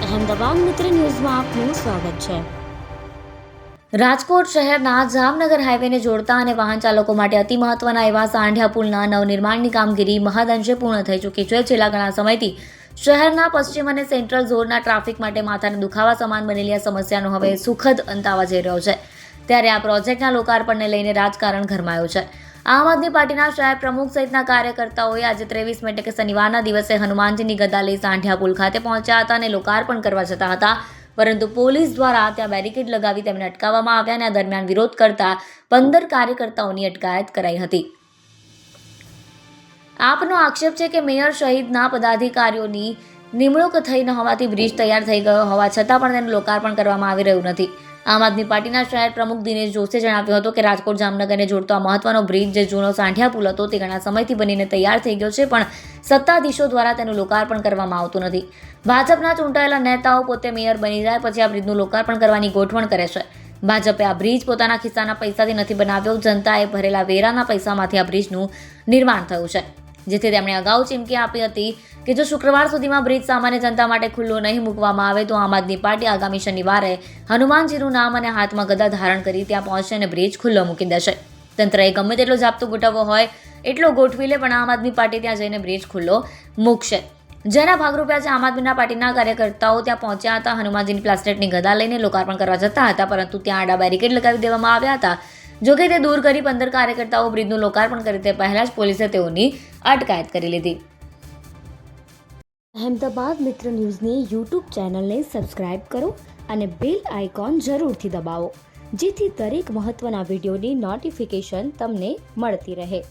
અહેમદાબાદ મિત્ર ન્યૂઝમાં આપનું સ્વાગત છે। રાજકોટ શહેરના જામનગર હાઈવેને જોડતા અને વાહન ચાલકો માટે અતિ મહત્વના એવા સાંઢિયા પુલના નવનિર્માણની કામગીરી મહદઅંશે પૂર્ણ થઈ ચૂકી છે। છેલ્લા ઘણા સમયથી શહેરના પશ્ચિમ અને સેન્ટ્રલ ઝોનના ટ્રાફિક માટે માથાના દુખાવા સમાન બનેલી આ સમસ્યાનો હવે સુખદ અંત આવવા જઈ રહ્યો છે। ત્યારે આ પ્રોજેક્ટના લોકાર્પણને લઈને રાજકારણ ગરમાયું છે। આમ આદમી પાર્ટીના શહેર પ્રમુખ સહિતના કાર્યકર્તાઓએ આજે 23 મે એટલે કે શનિવારના દિવસે હનુમાનજીની ગદા લઈ સાંઢિયા પુલ ખાતે પહોંચ્યા હતા અને લોકાર્પણ કરવા જતા હતા, પરંતુ પોલીસ દ્વારા ત્યાં બેરિકેડ લગાવી તેમને અટકાવવામાં આવ્યા અને આ દરમિયાન વિરોધ કરતા 15 કાર્યકર્તાઓની અટકાયત કરાઈ હતી। આપનો આક્ષેપ છે કે મેયર સહિતના પદાધિકારીઓની નિમણૂક થઈ ન હોવાથી બ્રિજ તૈયાર થઈ ગયો હોવા છતાં પણ તેનું લોકાર્પણ કરવામાં આવી રહ્યું નથી। આમ આદમી પાર્ટીના શહેર પ્રમુખ દિનેશ જોશીએ જણાવ્યું હતું કે રાજકોટ જામનગરને જોડતો આ મહત્વનો બ્રિજ જે જૂનો સાંઢિયા પુલ હતો તે ઘણા સમયથી બનીને તૈયાર થઈ ગયો છે, પણ સત્તાધીશો દ્વારા તેનું લોકાર્પણ કરવામાં આવતું નથી। ભાજપના ચૂંટાયેલા નેતાઓ પોતે મેયર બની જાય પછી આ બ્રિજનું લોકાર્પણ કરવાની ગોઠવણ કરે છે। ભાજપે આ બ્રિજ પોતાના ખિસ્સાના પૈસાથી નથી બનાવ્યો, જનતાએ ભરેલા વેરાના પૈસામાંથી આ બ્રિજનું નિર્માણ થયું છે, જેથી તેમણે અગાઉ ચીમકી આપી હતી કે જો શુક્રવાર સુધીમાં બ્રિજ સામાન્ય જનતા માટે ખુલ્લો નહીં મૂકવામાં આવે તો આમ આદમી પાર્ટી આગામી શનિવારે હનુમાનજીનું નામ અને હાથમાં ગદા ધારણ કરી ત્યાં પહોંચશે અને બ્રિજ ખુલ્લો મૂકી દેશે। તંત્રએ ગમે તેટલો જાપ્તો ગોઠવવો હોય એટલો ગોઠવી લે, પણ આમ આદમી પાર્ટી ત્યાં જઈને બ્રિજ ખુલ્લો મૂકશે। જેના ભાગરૂપે આજે આમ આદમી પાર્ટીના કાર્યકર્તાઓ ત્યાં પહોંચ્યા હતા। હનુમાનજીની પ્લાસ્ટિકની ગદા લઈને લોકાર્પણ કરવા જતા હતા, પરંતુ ત્યાં આડા બેરિકેડ લગાવી દેવામાં આવ્યા હતા। જોકે તે દૂર કરી 15 કાર્યકર્તાઓ બ્રિજનું લોકાર્પણ કરે તે પહેલા જ પોલીસે તેઓની અટકાયત કરી લીધી। અહેમદાબાદ મિત્ર ન્યૂઝની યુટ્યુબ ચેનલને સબસ્ક્રાઇબ કરો અને બેલ આઇકોન જરૂરથી દબાવો, જેથી દરેક મહત્વના વિડીયોની નોટિફિકેશન તમને મળતી રહે।